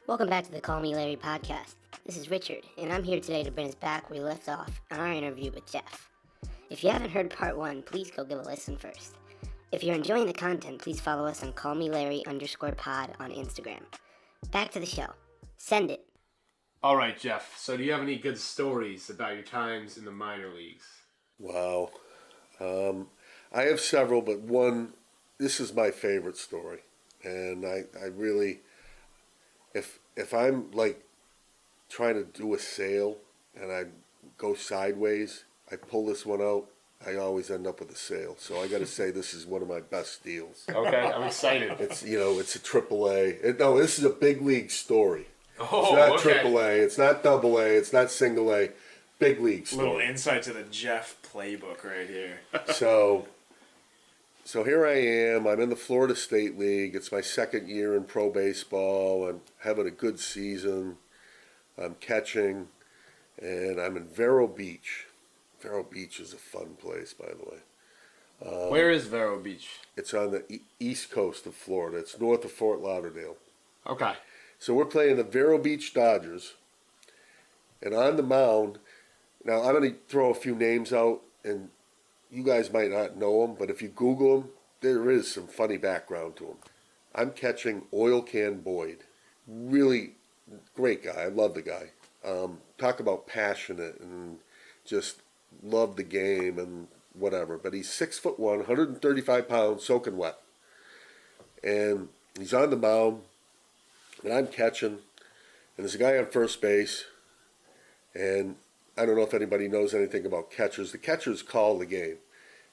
Welcome back to the Call Me Larry podcast. This is Richard, and I'm here today to bring us back where we left off on our interview with Jeff. If you haven't heard part 1, please go give a listen first. If you're enjoying the content, please follow us on callmelarry_pod on Instagram. Back to the show. Send it. All right, Jeff. So do you have any good stories about your times in the minor leagues? Wow. I have several, but one, this is my favorite story. And I really, if I'm like trying to do a sale and I go sideways, I pull this one out, I always end up with a sale. So I got to say this is one of my best deals. Okay, I'm excited. It's a AAA. No, this is a big league story. Oh, it's not okay. AAA. It's not AA. It's not single A. Big league story. Little insight to the Jeff playbook right here. So here I am. I'm in the Florida State League. It's my second year in pro baseball. I'm having a good season. I'm catching, and I'm in Vero Beach. Vero Beach is a fun place, by the way. Where is Vero Beach? It's on the east coast of Florida. It's north of Fort Lauderdale. Okay. So we're playing the Vero Beach Dodgers, and on the mound, now I'm going to throw a few names out, and you guys might not know them, but if you Google them, there is some funny background to them. I'm catching Oil Can Boyd. Really great guy. I love the guy. Talk about passionate and just love the game and whatever. But he's 6'1", 135 pounds, soaking wet. And he's on the mound, and I'm catching, and there's a guy on first base, and I don't know if anybody knows anything about catchers. The catchers call the game,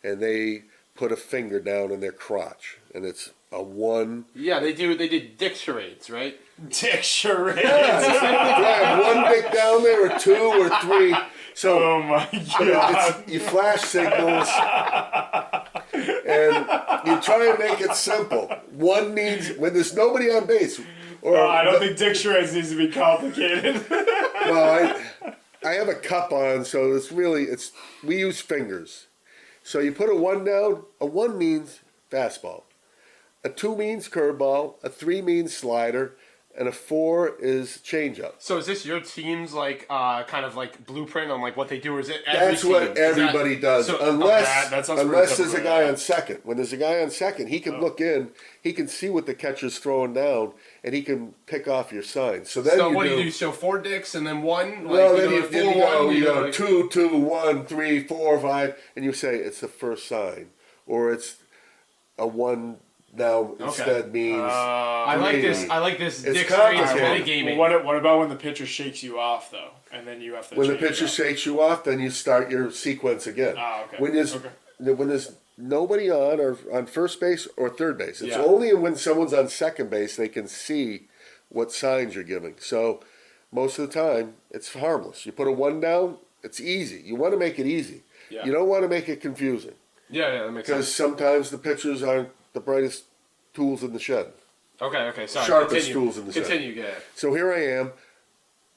and they put a finger down in their crotch, and it's a 1. Yeah, they did dick charades, right? Dick charades. Yeah, 1 dick down there, or 2 or 3. So Oh my God. you flash signals, and you try and make it simple. One means when there's nobody on base. Or I don't think dick charades needs to be complicated. Well, I have a cup on, so we use fingers. So you put a 1 down. A 1 means fastball. A 2 means curveball. A 3 means slider. And a 4 is changeup. So is this your team's kind of like blueprint on like what they do, or is it That's what everybody does, so, unless that sounds unless pretty there's a guy on second. When there's a guy on second, he can look in, he can see what the catcher's throwing down, and he can pick off your signs. So then what do you do? So 4 dicks and then 1. Well, then you go like, 2, 2, 1, 3, 4, 5, and you say it's the first sign, or it's a 1 now instead means. I like this. I like this. It's Dick charades complicated. metagaming. What about when the pitcher shakes you off though, and then you have to? When the change it pitcher up? shakes you off, then you start your sequence again. Okay. When there's nobody on or on first base or third base, it's Yeah. only when someone's on second base they can see what signs you're giving. So most of the time it's harmless. You put a 1 down, it's easy. You want to make it easy. Yeah. You don't want to make it confusing Yeah, that makes because sense. sometimes the pitchers aren't the brightest tools in the shed. Okay, sorry. Sharpest Continue. tools in the shed. Continue, yeah. So here I am.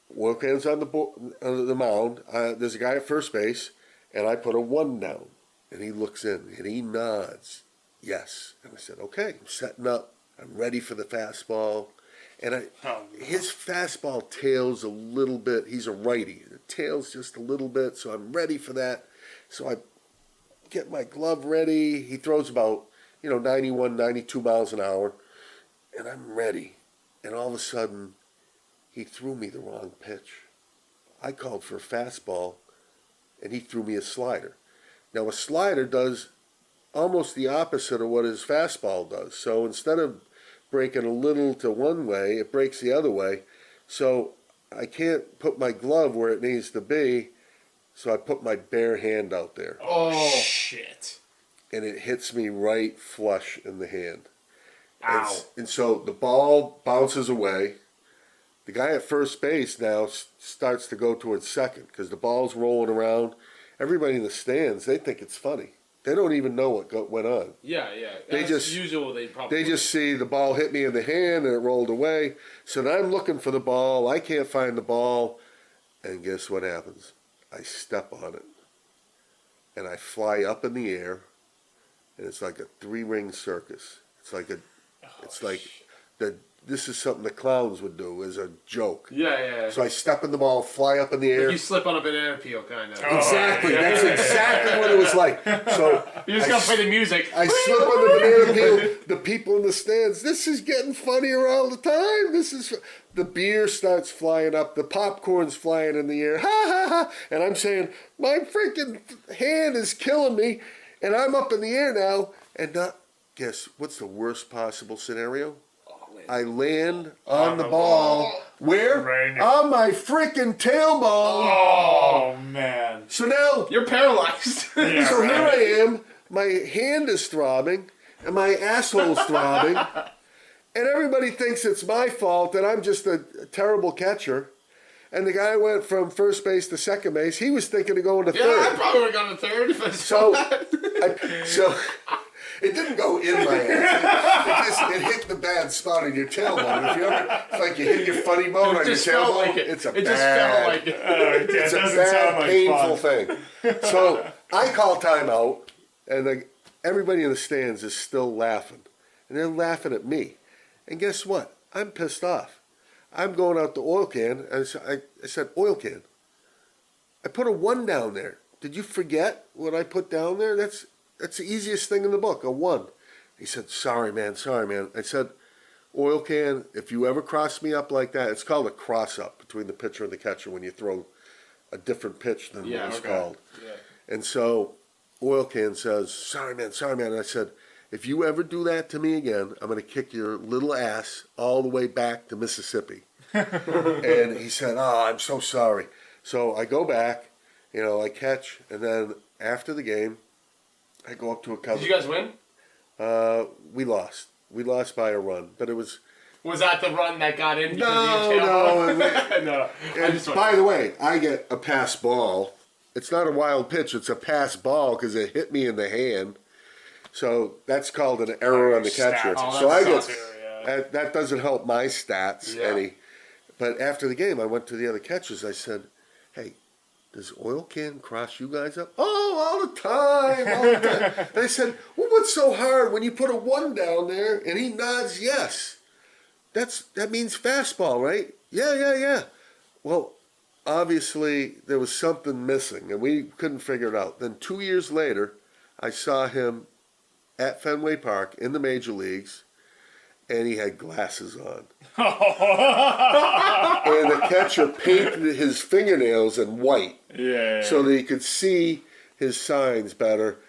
Wilkins on the mound. There's a guy at first base, and I put a 1 down, and he looks in and he nods, yes. And I said, okay, I'm setting up. I'm ready for the fastball, and his fastball tails a little bit. He's a righty. The tails just a little bit, so I'm ready for that. So I get my glove ready. He throws about 91, 92 miles an hour, and I'm ready. And all of a sudden, he threw me the wrong pitch. I called for a fastball, and he threw me a slider. Now, a slider does almost the opposite of what his fastball does. So instead of breaking a little to one way, it breaks the other way. So I can't put my glove where it needs to be, so I put my bare hand out there. Oh shit! And it hits me right flush in the hand. Ow. And so the ball bounces away. The guy at first base now starts to go towards second because the ball's rolling around. Everybody in the stands, they think it's funny. They don't even know what went on. Yeah. They As just- usual. They just see the ball hit me in the hand and it rolled away. So then I'm looking for the ball. I can't find the ball. And guess what happens? I step on it. And I fly up in the air. And it's like a 3-ring circus. It's like this is something the clowns would do as a joke. Yeah. So I step in the ball, fly up in the air. Like you slip on a banana peel, kind of. Exactly. That's exactly what it was like. So You just gotta play the music. I slip on the banana peel. The people in the stands. This is getting funnier all the time. The beer starts flying up. The popcorn's flying in the air. Ha ha ha! And I'm saying my freaking hand is killing me, and I'm up in the air now. And guess what's the worst possible scenario? I land on the ball. Where? Right. On my freaking tailbone. Oh, man. So now, You're paralyzed. Yeah, so right. here I am. My hand is throbbing, and my asshole's throbbing, and everybody thinks it's my fault that I'm just a terrible catcher. And the guy went from first base to second base. He was thinking of going to Yeah, third. I probably would have gone to third if I So, saw that. so it didn't go in my ass. It hit the bad spot in your tailbone. If you ever, it's like you hit your funny bone on your just felt tailbone. like it. It's a It bad, just felt like it. it's a doesn't bad, sound like painful fun. thing. So I call timeout, and everybody in the stands is still laughing, and they're laughing at me. And guess what? I'm pissed off. I'm going out the oil can, and I said, oil can. I put a 1 down there. Did you forget what I put down there? That's the easiest thing in the book, a 1. He said, sorry, man. I said, oil can, if you ever cross me up like that, it's called a cross-up between the pitcher and the catcher when you throw a different pitch than what it's called. Yeah. And so oil can says, sorry, man. And I said, if you ever do that to me again, I'm going to kick your little ass all the way back to Mississippi. And he said, oh, I'm so sorry. So I go back, I catch, and then after the game, I go up to a cousin. Did you guys win? We lost. We lost by a run, but it was... Was that the run that got in because No, of your tailbone? no. No. I just By the way, I get a pass ball. It's not a wild pitch. It's a pass ball because it hit me in the hand. So that's called an error on the catcher. Stats. So I that's get that doesn't help my stats any. But after the game, I went to the other catchers. I said, "Hey, does oil can cross you guys up?" "Oh, all the time." And I said, "Well, what's so hard when you put a 1 down there?" And he nods yes. That means fastball, right? Yeah. Well, obviously there was something missing, and we couldn't figure it out. Then 2 years later, I saw him at Fenway Park in the major leagues, and he had glasses on. And the catcher painted his fingernails in white so that he could see his signs better.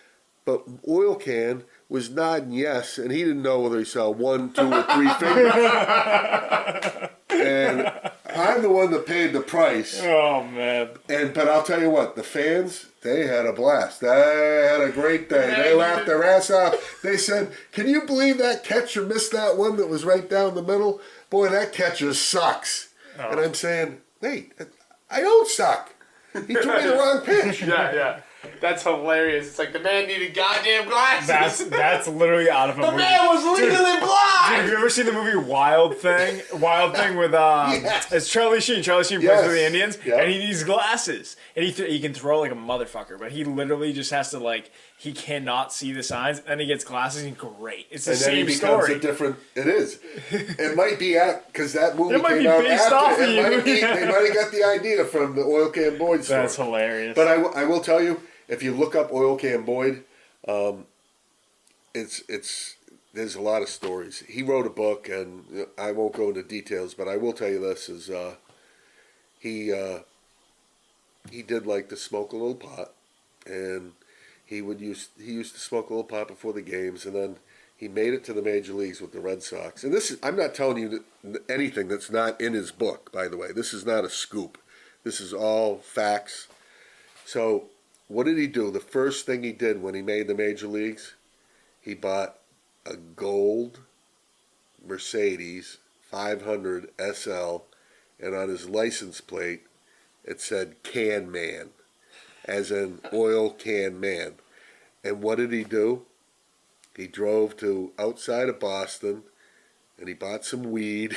But oil can was nodding yes, and he didn't know whether he saw 1, 2, or 3 fingers. And I'm the one that paid the price. Oh, man. But I'll tell you what, the fans, they had a blast. They had a great day. They laughed their ass off. They said, "Can you believe that catcher missed that one that was right down the middle? Boy, that catcher sucks." Oh. And I'm saying, "Wait, I don't suck. He threw me the wrong pitch." Yeah. That's hilarious. It's like the man needed goddamn glasses. That's literally out of a the movie. man was legally Dude, blind. have you ever seen the movie Wild Thing? Wild Thing with Yes. it's Charlie Sheen. Charlie Sheen plays Yes. for the Indians, Yep. and he needs glasses, and he can throw like a motherfucker, but he literally just has to he cannot see the signs, and then he gets glasses, and great. It's the And then he same becomes story. a different. It is. It might be because that movie It might came be out based after. off of It you. might be, they might have got the idea from the Oil Can Boyd story. That's hilarious. But I will tell you, if you look up Oil Can Boyd, there's a lot of stories. He wrote a book, and I won't go into details, but I will tell you this: is he did like to smoke a little pot, and he used to smoke a little pot before the games, and then he made it to the major leagues with the Red Sox. And I'm not telling you anything that's not in his book, by the way. This is not a scoop. This is all facts. So what did he do? The first thing he did when he made the major leagues, he bought a gold Mercedes 500 SL, and on his license plate it said "Can Man," as in oil can man. And what did he do? He drove to outside of Boston, and he bought some weed,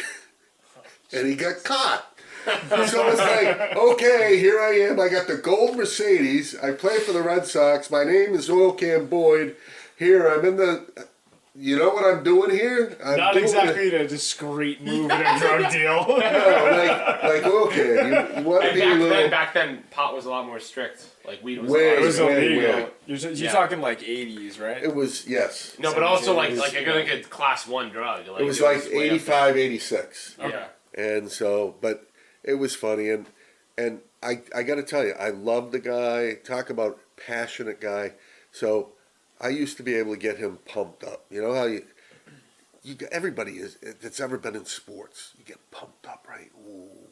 and he got caught. So it's like, okay, here I am. I got the gold Mercedes. I play for the Red Sox. My name is Oil Can Boyd. Here, I'm in the you know what I'm doing here? I'm Not doing exactly a discreet move in a drug deal. No, like okay, you want to be a little. Back then, pot was a lot more strict. Like weed was. Way, a lot It was way, illegal. way. You're talking like 80s, right? It was, yes. No, but also like you're gonna get class 1 drug. It was like way up 85, 86. there. Yeah. And so, but it was funny. And I got to tell you, I love the guy. Talk about passionate guy. So I used to be able to get him pumped up. You know how everybody that's ever been in sports, you get pumped up, right? Ooh,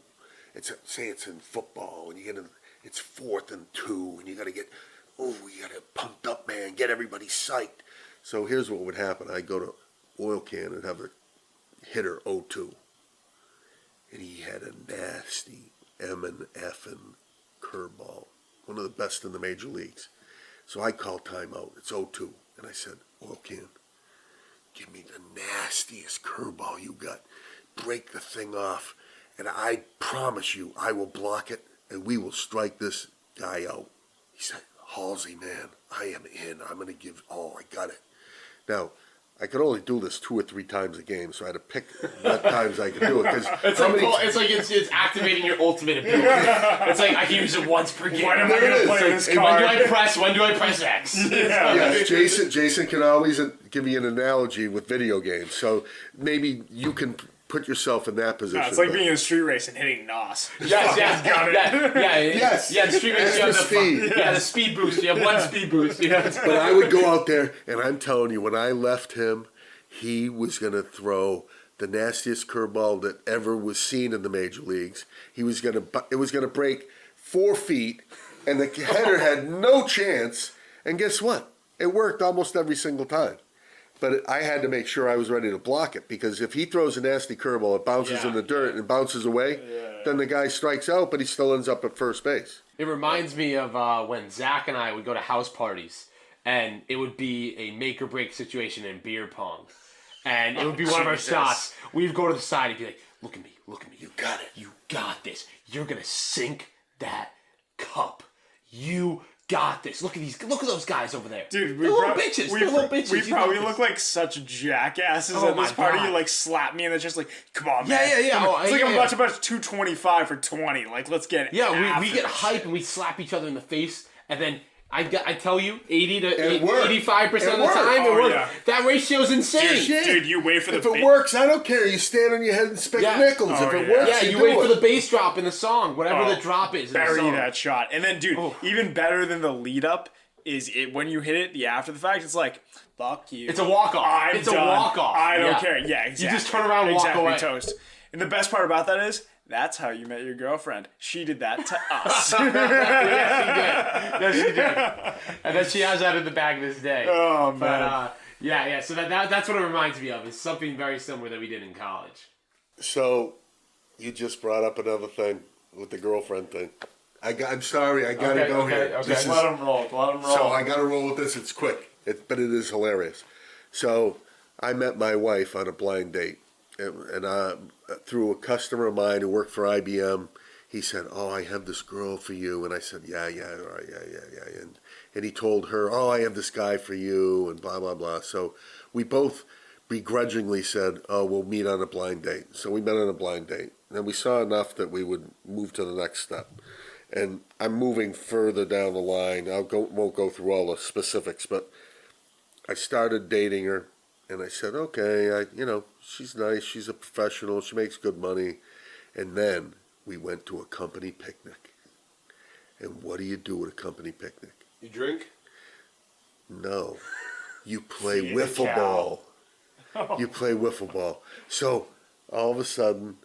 say it's in football, and it's 4th and 2, and you got to get, you got to pumped up, man. Get everybody psyched. So here's what would happen: I go to Oil Can and have a hitter 0-2, and he had a nasty M&F and curveball, one of the best in the major leagues. So I called timeout. It's 0-2, and I said, Oil Can, give me the nastiest curveball you got. Break the thing off, and I promise you I will block it, and we will strike this guy out. He said, Halsey, man, I am in. I'm going to give, I got it. Now, I could only do this 2 or 3 times a game, so I had to pick what times I could do it. Cause it's activating your ultimate ability. It's like I can use it once per game. When am I going to play this card? When do I press X? Yeah, Jason can always give you an analogy with video games, so maybe you can put yourself in that position. No, it's like being in a street race and hitting NOS. Yes, got it. Yes. Yeah, the street race, you have the speed. Yeah, the speed boost. You have 1 speed boost. Yeah. But I would go out there, and I'm telling you, when I left him, he was going to throw the nastiest curveball that ever was seen in the major leagues. It was going to break 4 feet, and the header had no chance. And guess what? It worked almost every single time. But I had to make sure I was ready to block it, because if he throws a nasty curveball, it bounces in the dirt and bounces away, then the guy strikes out, but he still ends up at first base. It reminds me of when Zach and I would go to house parties, and it would be a make or break situation in beer pong. And it would be one of our shots. We'd go to the side and be like, look at me. You got it. You got this. You're going to sink that cup. You got this. Look at those guys over there. Dude, They're little bitches. We probably look like such jackasses at this party. God. You like slap me and it's just like, come on, man. Yeah. It's like I'm about to bet 225 for 20. Like, let's get it. Yeah, we get hype and we slap each other in the face, and then I tell you, 80 to 85% of the time, it works. Yeah. That ratio's insane. Dude, you wait for If it works, I don't care. You stand on your head and spit nickels. If it works, Yeah, you wait for the bass drop in the song, whatever the drop is. Bury in the song. that shot. And then, dude, even better than the lead up is it when you hit it, the after the fact, it's like, fuck you. It's a walk-off. It's a walk-off. I don't care. Yeah, exactly. You just turn around and walk away. Toast. And the best part about that is, that's how you met your girlfriend. She did that to us. Yes, she did. And then she has that in the bag this day. Oh, man. But, yeah. So that's what it reminds me of. It's something very similar that we did in college. So, you just brought up another thing with the girlfriend thing. I'm sorry, I gotta go here. Okay. This is- Let him roll. So I gotta roll with this. It's quick, but it is hilarious. So I met my wife on a blind date, and through a customer of mine who worked for IBM. He said, "Oh, I have this girl for you," and I said, "Yeah, all right, yeah." And he told her, "Oh, I have this guy for you," and blah blah blah. So we both begrudgingly said, "Oh, we'll meet on a blind date." So we met on a blind date, and we saw enough that we would move to the next step. And I'm moving further down the line. Won't go through all the specifics, but I started dating her, and I said, "Okay, she's nice. She's a professional. She makes good money." And then we went to a company picnic. And what do you do at a company picnic? You drink? No. You play wiffle ball. You play wiffle ball. So all of a sudden,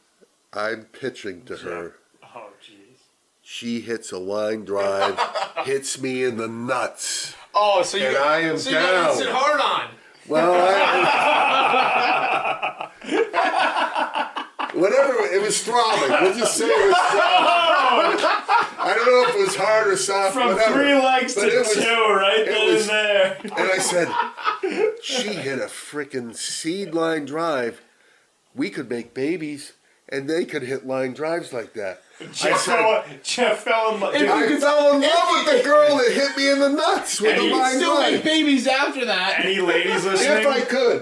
I'm pitching to her. Oh, jeez. She hits a line drive, hits me in the nuts. Oh, so and I am so down. You got instant hard on. Well, whatever, it was throbbing. We'll just say it was throbbing. I don't know if it was hard or soft. From whatever. 3 legs But to it was, 2, right then and there. And I said, she hit a freaking seed line drive. We could make babies. and they could hit line drives like that. Jeff fell in love. I fell in love with the girl that hit me in the nuts with the line Still drive. make babies after that. Any ladies listening?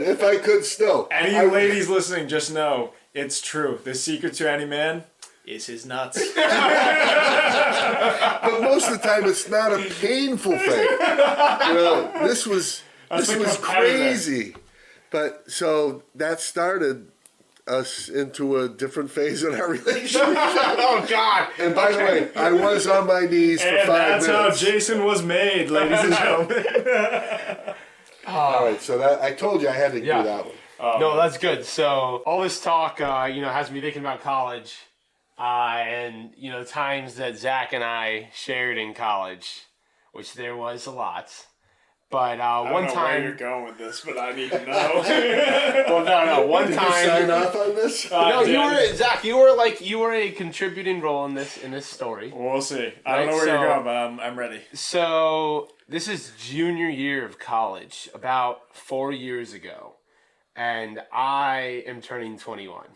If I could still. Any ladies listening, just know it's true. The secret to any man is his nuts. But most of the time, it's not a painful thing. This was crazy. But so that started us into a different phase in our relationship. Oh God! And by the way, I was on my knees for 5 minutes. That's how Jason was made, ladies and gentlemen. All right, so that I told you I had to do that one. No, that's good. So all this talk, has me thinking about college, and the times that Zach and I shared in college, which there was a lot. But one time, where you're going with this, but I need to know. Well, no. One Did time, you sign off on this? no, Zach. You were a contributing role in this story. We'll see. I don't know where you're going, but I'm ready. So this is junior year of college, about 4 years ago, and I am turning 21.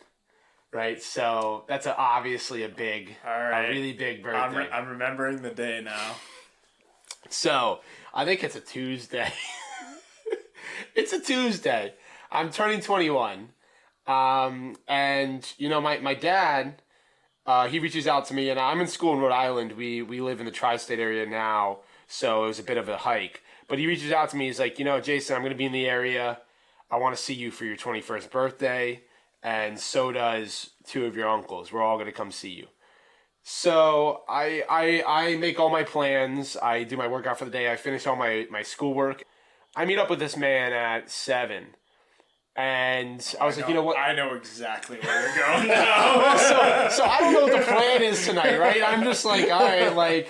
Right, so that's obviously a really big birthday. I'm remembering the day now. So I think it's a Tuesday. It's a Tuesday. I'm turning 21. And my dad, he reaches out to me, and I'm in school in Rhode Island. We live in the tri-state area now, so it was a bit of a hike. But he reaches out to me. He's like, Jason, I'm going to be in the area. I want to see you for your 21st birthday, and so does 2 of your uncles. We're all going to come see you. So I make all my plans. I do my workout for the day. I finish all my schoolwork. I meet up with this man at 7. And I was like, you know what? I know exactly where you're going now. So I don't know what the plan is tonight, right? I'm just like, all right, like,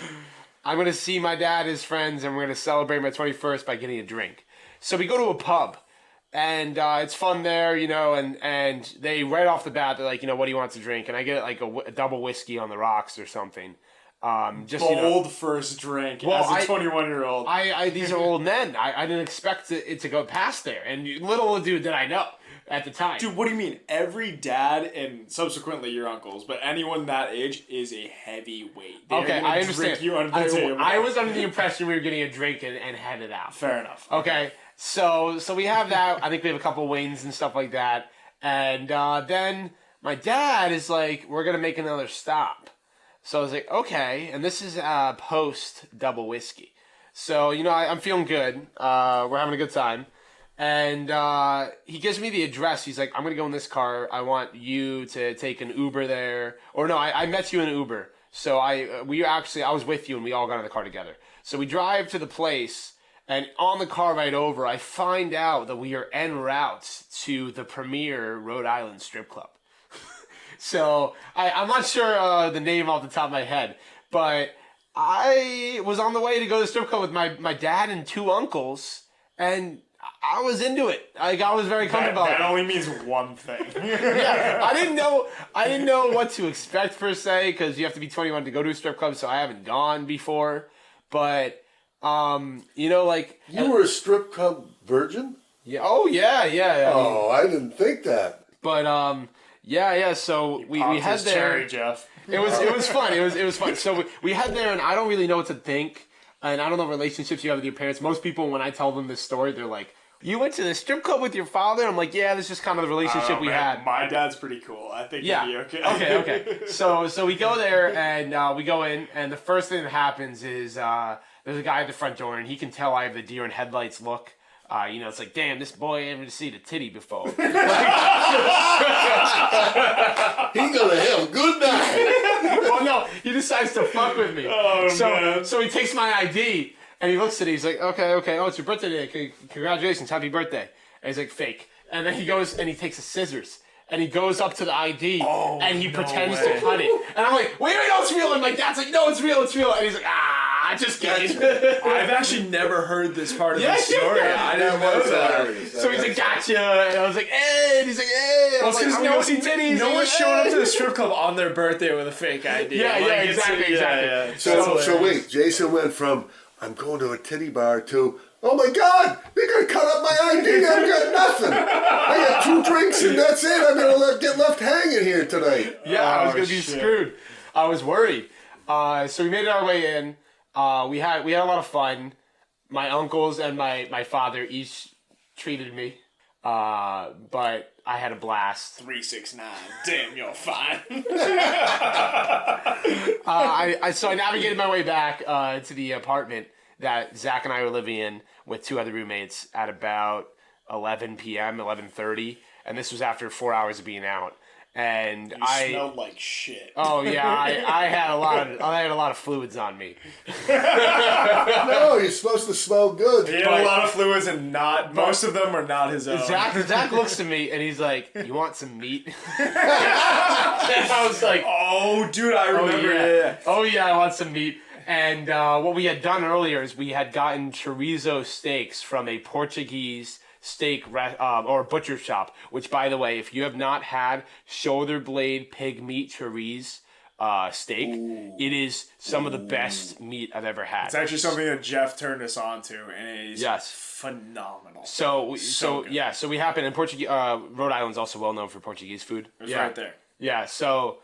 I'm going to see my dad, his friends, and we're going to celebrate my 21st by getting a drink. So we go to a pub. And it's fun there, and they right off the bat, they're like, what do you want to drink? And I get like a double whiskey on the rocks or something. Bold first drink as a 21-year-old. These are old men. I didn't expect it to go past there. And little dude did I know at the time. Dude, what do you mean? Every dad and subsequently your uncles, but anyone that age is a heavyweight. Okay, I understand. You under the table. I was under the impression we were getting a drink and headed out. Fair enough. Okay. So we have that. I think we have a couple of wings and stuff like that. And then my dad is like, we're going to make another stop. So I was like, okay. And this is post double whiskey. So, I'm feeling good. We're having a good time. And he gives me the address. He's like, I'm going to go in this car. I want you to take an Uber there. Or no, I met you in an Uber. So I was with you and we all got in the car together. So we drive to the place. And on the car ride over, I find out that we are en route to the premier Rhode Island strip club. So I'm not sure the name off the top of my head, but I was on the way to go to the strip club with my dad and 2 uncles, and I was into it. Like, I was very comfortable. That only means one thing. Yeah, I didn't know what to expect per se, because you have to be 21 to go to a strip club, so I haven't gone before, but. You were a strip club virgin? Yeah. Oh, yeah. Oh, I didn't think that. But yeah. So we had there. Cherry, Jeff. It was fun. It was fun. So we had there, and I don't really know what to think, and I don't know relationships you have with your parents. Most people, when I tell them this story, they're like, "You went to the strip club with your father?" I'm like, "Yeah, this is just kind of the relationship we had." My dad's pretty cool. I think he'd be okay. Okay. So we go there, and we go in, and the first thing that happens is there's a guy at the front door, and he can tell I have the deer in headlights look. It's like, damn, this boy ain't ever seen a titty before. He gonna have a good night. Well, no, he decides to fuck with me. Oh, man. So he takes my ID, and he looks at it. He's like, okay. Oh, it's your birthday today. Congratulations, happy birthday. And he's like, fake. And then he goes and he takes his scissors. And he goes up to the ID, and he pretends to cut it. And I'm like, wait, no, it's real. And my dad's like, no, it's real. And he's like, just kidding. I've actually never heard this part of the story. Yeah. I didn't know that. So he's like, gotcha. And I was like, hey. And he's like, hey. Well, because no one's hey. showing up to the strip club on their birthday with a fake ID. Yeah, exactly. Yeah. So wait, Jason went from, I'm going to a titty bar to, oh my God, they're going to cut up my ID. I've got nothing. I got 2 drinks and that's it. I'm going to get left hanging. in here tonight. Yeah, I was gonna be shit. screwed. I was worried. So we made our way in. We had a lot of fun. My uncles and my father each treated me, but I had a blast. 369. Damn, you're fine. So I navigated my way back to the apartment that Zach and I were living in with two other roommates at about 11 p.m., 11:30, and this was after 4 hours of being out. And You I smelled like shit. Oh yeah, I had a lot of fluids on me. No, you're supposed to smell good. He had a lot of fluids, and most of them are not his own. Zach looks at me and he's like, "You want some meat?" And I was like, oh, dude, I remember. Yeah. "Oh yeah, I want some meat." And what we had done earlier is we had gotten chorizo steaks from a Portuguese steak or butcher shop, which, by the way, if you have not had shoulder blade pig meat chorizo steak, it is some of the best meat I've ever had. It's actually something that Jeff turned us on to, and it is Yes. phenomenal. So good. we happened in Portuguese. Rhode Island's also well known for Portuguese food. It was right there. Yeah, so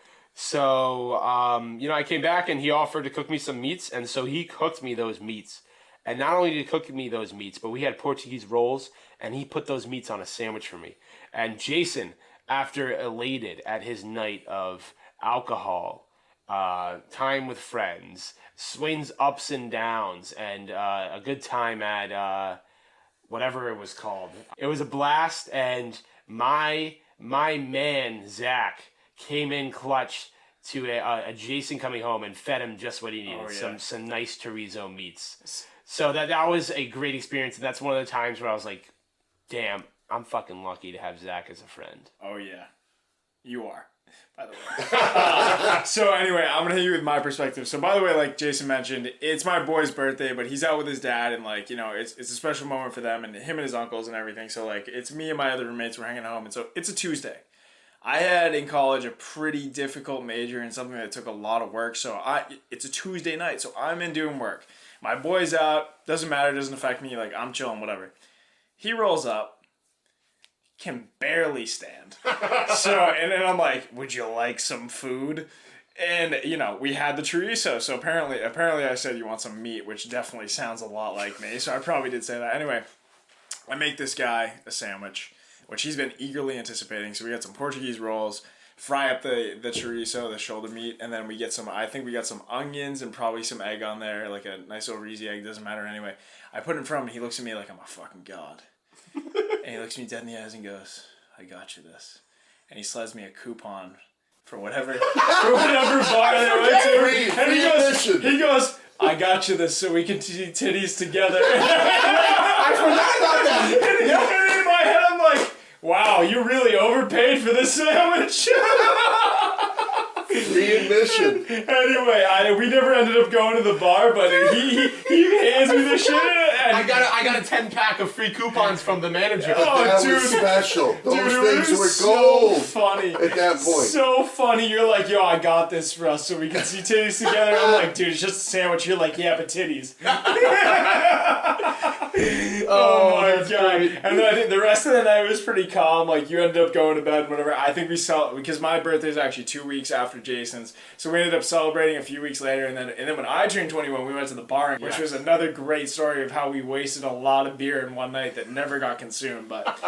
I came back and he offered to cook me some meats, and so he cooked me those meats. And not only did he cook me those meats, but we had Portuguese rolls, and he put those meats on a sandwich for me. And Jason, after elated at his night of alcohol, time with friends, swings ups and downs, and a good time at whatever it was called. It was a blast, and my man, Zach, came in clutch to a Jason coming home and fed him just what he needed, some nice chorizo meats. So that was a great experience, and that's one of the times where I was like, damn, I'm fucking lucky to have Zach as a friend. Oh, yeah. You are, by the way. So anyway, I'm going to hit you with my perspective. So by the way, like Jason mentioned, it's my boy's birthday, but he's out with his dad, and like, it's a special moment for them and him and his uncles and everything. So like, it's me and my other roommates, we're hanging home, and so it's a Tuesday. I had in college a pretty difficult major and something that took a lot of work. So it's a Tuesday night, so I'm in doing work. My boy's out, doesn't matter, doesn't affect me, like I'm chilling, whatever. He rolls up, can barely stand. And then I'm like, would you like some food? And, we had the chorizo, so apparently I said you want some meat, which definitely sounds a lot like me, so I probably did say that. Anyway, I make this guy a sandwich, which he's been eagerly anticipating. So we got some Portuguese rolls, fry up the chorizo, the shoulder meat, and then we got some onions and probably some egg on there, like a nice old Reezy egg, doesn't matter anyway. I put it in front of him, he looks at me like I'm a fucking god. And he looks me dead in the eyes and goes, I got you this. And he slides me a coupon for whatever bar they went to. And he goes, I got you this so we can see titties together. I forgot about that. And in my head, I'm like, wow, you really overpaid for this sandwich? Free admission. Anyway, we never ended up going to the bar, but he hands me the shit. And I got a 10-pack of free coupons from the manager. Oh, That dude. was special. Those Dude, things were so gold funny. at that point. So funny. You're like, yo, I got this for us so we can see titties together. I'm like, dude, it's just a sandwich. You're like, yeah, but titties. Oh my god. great. And then I think the rest of the night was pretty calm. Like, you ended up going to bed, whatever. I think we saw, because my birthday is actually 2 weeks after Jason's. So we ended up celebrating a few weeks later. And then when I turned 21, we went to the bar, which was another great story of how we wasted a lot of beer in one night that never got consumed. But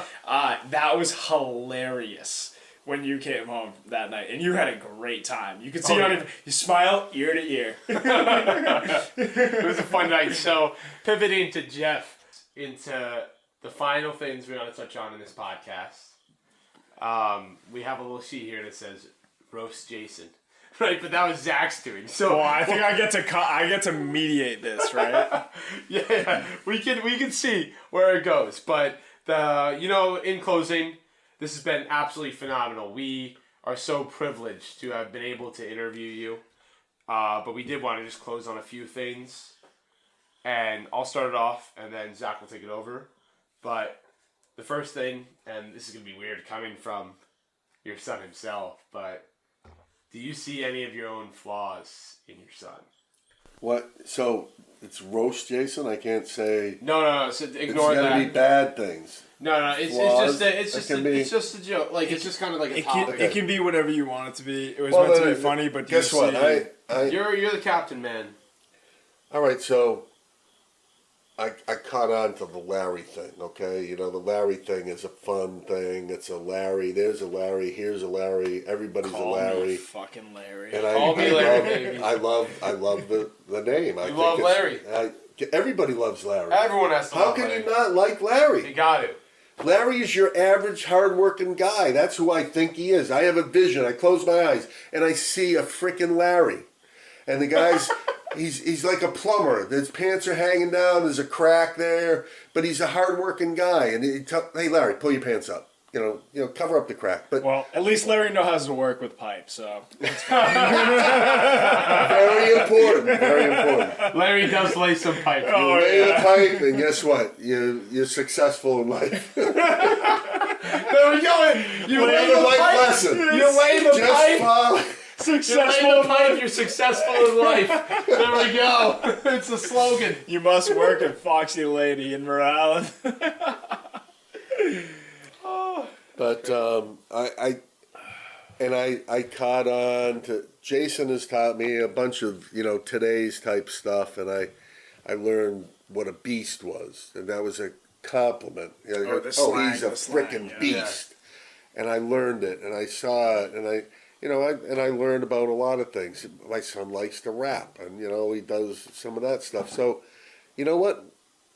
that was hilarious when you came home that night. And you had a great time. You could see you smile ear to ear. It was a fun night. So, pivoting to Jeff, into the final things we're going to touch on in this podcast. We have a little sheet here that says, roast Jason. Right, but that was Zach's doing. So Well, I think I get to mediate this, right? yeah, we can see where it goes. But in closing, this has been absolutely phenomenal. We are so privileged to have been able to interview you. But we did want to just close on a few things. And I'll start it off, and then Zach will take it over. But the first thing, and this is going to be weird coming from your son himself, but do you see any of your own flaws in your son? What? So it's roast Jason? I can't say. No. So ignore It's that. gotta be bad things. No, it's flaws. it's just a joke. Like it's just kind of like a topic. It can be whatever you want it to be. It was Well, meant to be funny, but guess what? You're the captain, man. All right, so I caught on to the Larry thing, okay? You know, the Larry thing is a fun thing. It's a Larry. There's a Larry. Here's a Larry. Everybody's Call a me Larry. fucking Larry. And Call me Larry, baby. I love the name. I think love Larry. Everybody loves Larry. Everyone has to How love can Larry. you not like Larry? You got to. Larry is your average, hardworking guy. That's who I think he is. I have a vision. I close my eyes and I see a freaking Larry. And the guy's, he's like a plumber. His pants are hanging down. There's a crack there. But he's a hardworking guy. And hey, Larry, pull your pants up. You know, cover up the crack. But Well, at least Larry knows how to work with pipes, so. very important. Very important. Larry does lay some pipe. You lay the pipe, and guess what? You're successful in life. There we go. You lay Another the life pipe. lesson. You lay the Just pipe. follow. Successful. You lay the pipe. You're successful in life. There we go. It's a slogan. You must work at Foxy Lady in Morale. But I caught on to Jason has taught me a bunch of today's type stuff, and I learned what a beast was, and that was a compliment. The slang, he's a the slang, freaking yeah. beast, and I learned it, and I saw it, and I learned about a lot of things. My son likes to rap, and he does some of that stuff. So, you know what?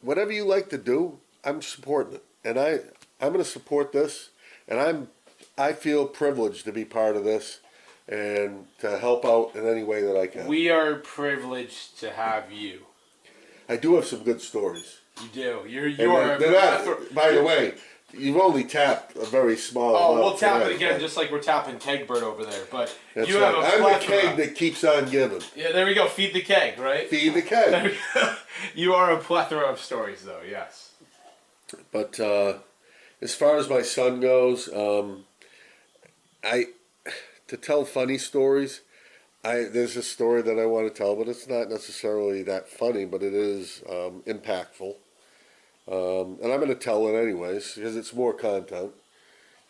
Whatever you like to do, I'm supporting it, and I'm going to support this. And I feel privileged to be part of this and to help out in any way that I can. We are privileged to have you. I do have some good stories. You do. You And are. they're not, by the way, you've only tapped a very small amount. We'll tap tonight, it again, but just like we're tapping Kegbird over there. But that's you right. have a I'm the plethora. keg that keeps on giving. Yeah, there we go. Feed the keg, right? Feed the There keg. we go. You are a plethora of stories, though. Yes. But as far as my son goes, to tell funny stories, there's a story that I want to tell, but it's not necessarily that funny, but it is impactful. And I'm going to tell it anyways because it's more content.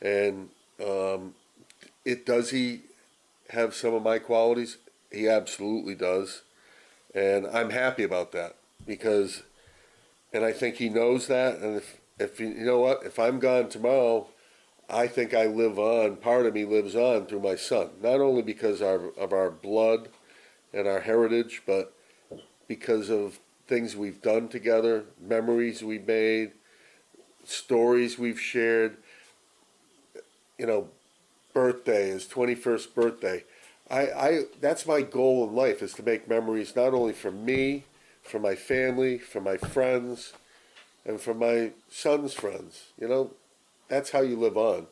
And does he have some of my qualities? He absolutely does. And I'm happy about that because, and I think he knows that. And if you know what, if I'm gone tomorrow, I think I live on, part of me lives on through my son. Not only because of our blood and our heritage, but because of things we've done together, memories we've made, stories we've shared. Birthday, his 21st birthday. That's my goal in life, is to make memories not only for me, for my family, for my friends, and for my son's friends. That's how you live on.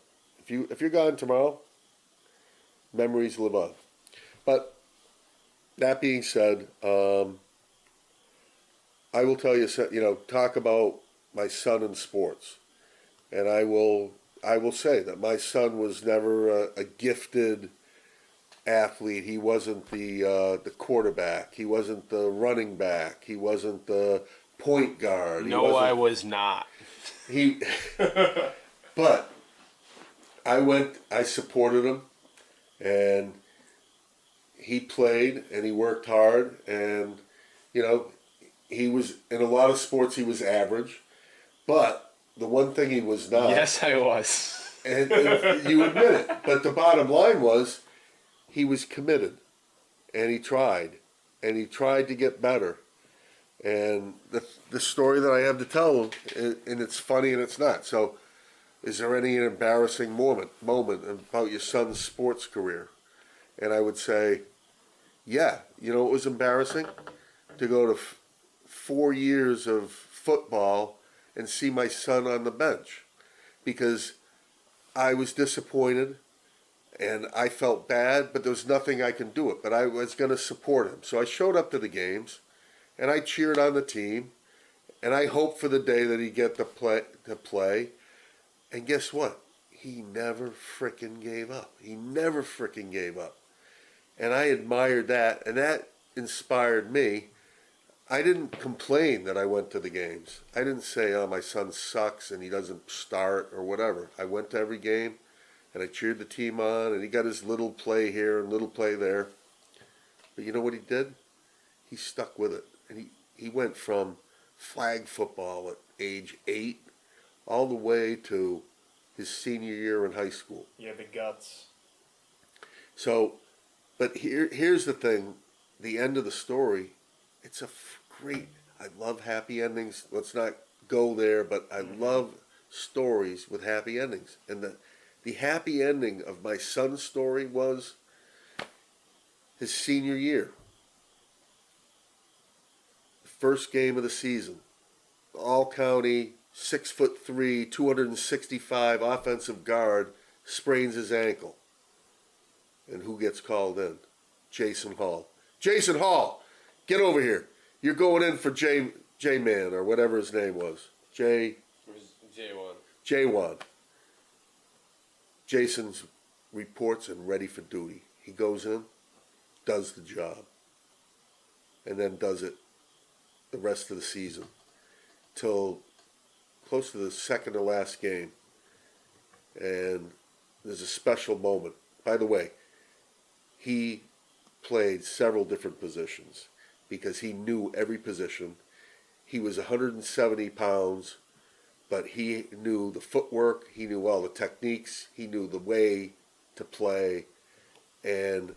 If you're gone tomorrow, memories live on. But that being said, I will tell you, talk about my son in sports, and I will say that my son was never a gifted athlete. He wasn't the quarterback. He wasn't the running back. He wasn't the point guard. No, I was not. But I supported him, and he played, and he worked hard, and, he was, in a lot of sports, he was average, but the one thing he was not. Yes, I was. And you admit it, but the bottom line was, he was committed, and he tried to get better. And the story that I have to tell, and it's funny and it's not. So, is there any embarrassing moment about your son's sports career? And I would say, yeah. It was embarrassing to go to 4 years of football and see my son on the bench, because I was disappointed and I felt bad, but there was nothing I can do it. But I was going to support him. So I showed up to the games, and I cheered on the team, and I hoped for the day that he'd get to play. And guess what? He never frickin' gave up. And I admired that, and that inspired me. I didn't complain that I went to the games. I didn't say, oh, my son sucks and he doesn't start or whatever. I went to every game and I cheered the team on, and he got his little play here and little play there. But you know what he did? He stuck with it. And he went from flag football at age 8 all the way to his senior year in high school. Yeah, the guts. So, but here's the thing. The end of the story, it's a great, I love happy endings. Let's not go there, but I love stories with happy endings. And the happy ending of my son's story was his senior year. First game of the season. All county, 6'3", 265 offensive guard sprains his ankle. And who gets called in? Jason Hall. Jason Hall, get over here. You're going in for J-Man or whatever his name was. J1. J1. Jason's reports and ready for duty. He goes in, does the job, and then does it the rest of the season till close to the second to last game. And there's a special moment. By the way, he played several different positions because he knew every position. He was 170 pounds, but he knew the footwork, he knew all the techniques, he knew the way to play and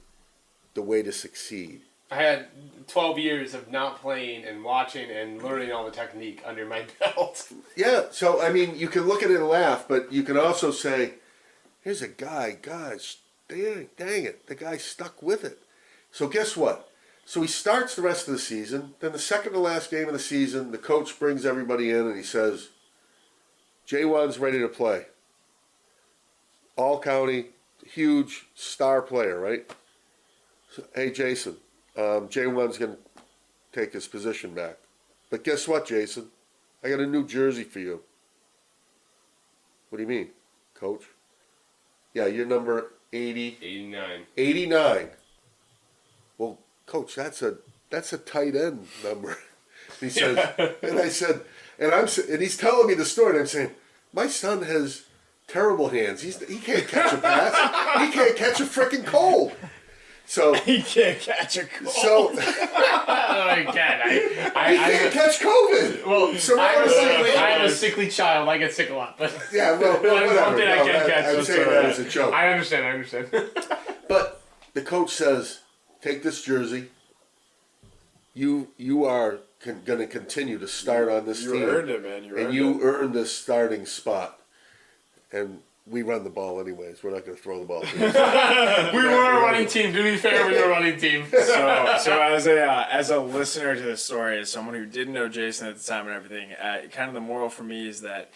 the way to succeed. I had 12 years of not playing and watching and learning all the technique under my belt. Yeah, so, I mean, you can look at it and laugh, but you can also say, here's a guy, gosh, dang it, the guy stuck with it. So guess what? So he starts the rest of the season, then the second to last game of the season, the coach brings everybody in and he says, J1's ready to play. All county, huge star player, right? So, hey, Jason, J1's going to take his position back. But guess what, Jason? I got a new jersey for you. What do you mean, coach? Yeah, you're number 80. 89. 89. Well, coach, that's a tight end number. He says, and I said, and he's telling me the story, and I'm saying, my son has terrible hands. He can't catch a pass. He can't catch a freaking cold. So He can't catch a cold. so I can't. he can't catch COVID. Well, So I am a sickly child. I get sick a lot. But yeah, well, whatever. one thing I can't catch. I'm saying that as a joke. I understand. But the coach says, take this jersey. You are going to continue to start on this team. You earned it, man. You earned this starting spot. And we run the ball anyways. We're not going to throw the ball. We were a running team. To be fair, we were a running team. So as a listener to this story, as someone who didn't know Jason at the time and everything, kind of the moral for me is that,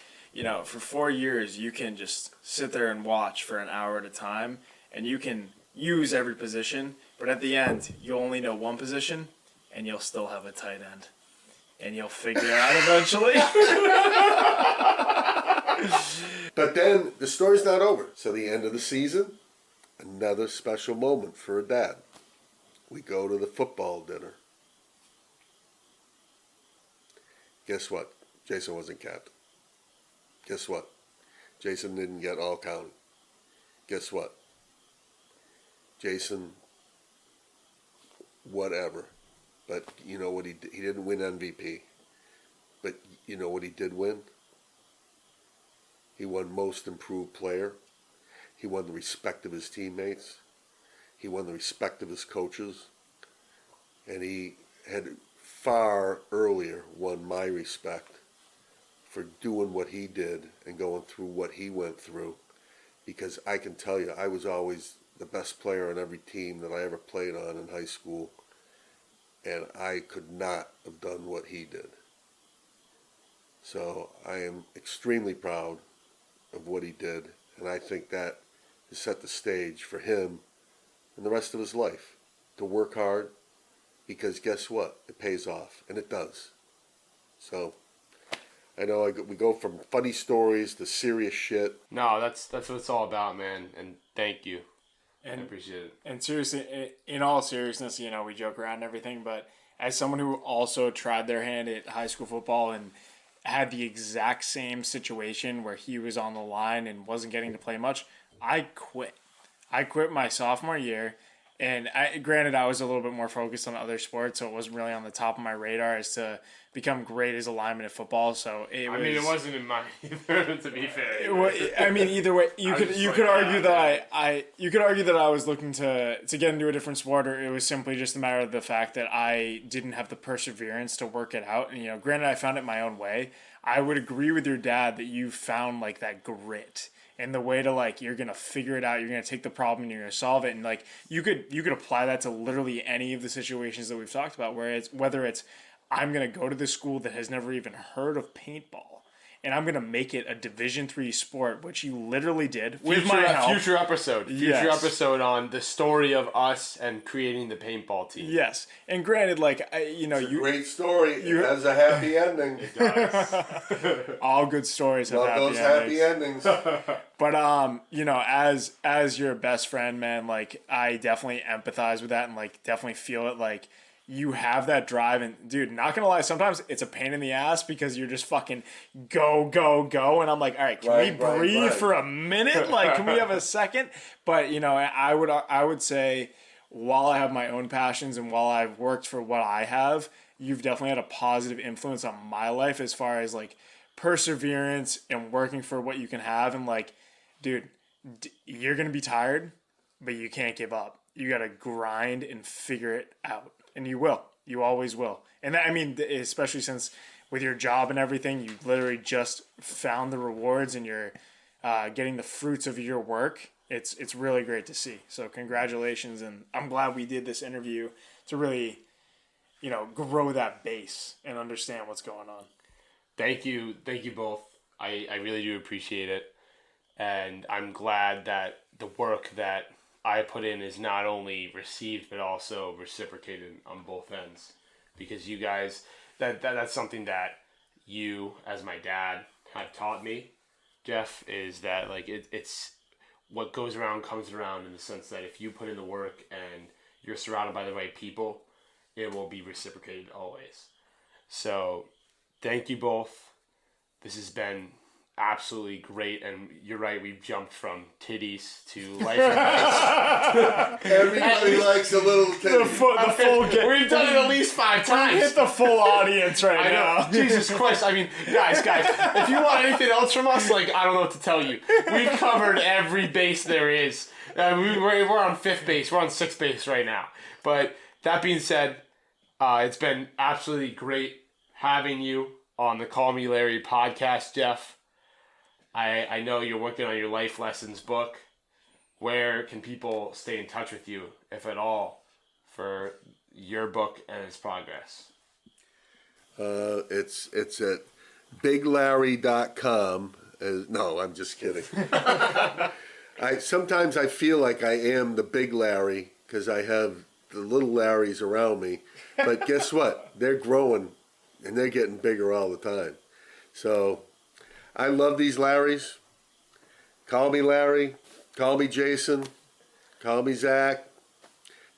for 4 years you can just sit there and watch for an hour at a time, and you can use every position, but at the end you'll only know one position, and you'll still have a tight end, and you'll figure it out eventually. But then the story's not over. So the end of the season, another special moment for a dad. We go to the football dinner. Guess what? Jason wasn't captain. Guess what? Jason didn't get all county. Guess what? Jason, whatever. But you know what he did? He didn't win MVP. But you know what he did win? He won most improved player. He won the respect of his teammates. He won the respect of his coaches. And he had far earlier won my respect for doing what he did and going through what he went through. Because I can tell you, I was always the best player on every team that I ever played on in high school. And I could not have done what he did. So I am extremely proud of what he did, and I think that has set the stage for him and the rest of his life to work hard, because guess what? It pays off, and it does. So I know we go from funny stories to serious shit. No, that's what it's all about, man. And thank you. I appreciate it. And seriously, in all seriousness, we joke around and everything, but as someone who also tried their hand at high school football and had the exact same situation where he was on the line and wasn't getting to play much, I quit. I quit my sophomore year, and granted I was a little bit more focused on other sports, so it wasn't really on the top of my radar as to become great as a lineman at football. So it wasn't in mine either. To be fair, either way, you could argue that I was looking to get into a different sport, or it was simply just a matter of the fact that I didn't have the perseverance to work it out. And granted, I found it my own way. I would agree with your dad that you found like that grit and the way to like you're gonna figure it out. You're gonna take the problem and you're gonna solve it. And like you could apply that to literally any of the situations that we've talked about. Whether it's I'm going to go to this school that has never even heard of paintball, and I'm going to make it a Division III sport, which you literally did with my help. Future episode on the story of us and creating the paintball team. Yes, and granted, like great story. It has a happy ending. It does. All good stories have happy endings. But as your best friend, man, like I definitely empathize with that and like definitely feel it. Like you have that drive, and dude, not gonna lie, sometimes it's a pain in the ass because you're just fucking go, and I'm like, all right, can we breathe for a minute? Like, can we have a second? But I would say, while I have my own passions and while I've worked for what I have, you've definitely had a positive influence on my life as far as like perseverance and working for what you can have. And like, dude, you're gonna be tired, but you can't give up. You gotta grind and figure it out. And you will. You always will. And especially since with your job and everything, you literally just found the rewards and you're getting the fruits of your work. It's really great to see. So congratulations. And I'm glad we did this interview to really, grow that base and understand what's going on. Thank you. Thank you both. I really do appreciate it. And I'm glad that the work that I put in is not only received but also reciprocated on both ends, because you guys that's something that you as my dad have taught me, Jeff, is that like it's what goes around comes around, in the sense that if you put in the work and you're surrounded by the right people, it will be reciprocated always. So thank you both. This has been absolutely great, and you're right, we've jumped from titties to life advice. Everybody likes a little titty. The full we've done it at least 5 times. We hit the full audience right now. Jesus Christ, guys, if you want anything else from us, like, I don't know what to tell you. We've covered every base there is. We're on 5th base. We're on 6th base right now. But that being said, it's been absolutely great having you on the Call Me Larry podcast, Jeff. I know you're working on your life lessons book. Where can people stay in touch with you, if at all, for your book and its progress? It's at biglarry.com. No, I'm just kidding. Sometimes I feel like I am the big Larry because I have the little Larrys around me. But guess what? They're growing and they're getting bigger all the time. So I love these Larrys. Call me Larry. Call me Jason. Call me Zach.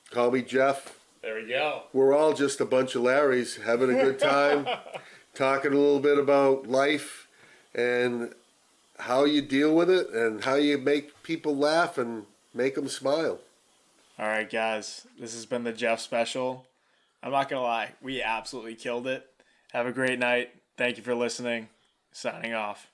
Call me Jeff. There we go. We're all just a bunch of Larrys having a good time, talking a little bit about life and how you deal with it and how you make people laugh and make them smile. All right, guys. This has been the Jeff Special. I'm not going to lie. We absolutely killed it. Have a great night. Thank you for listening. Signing off.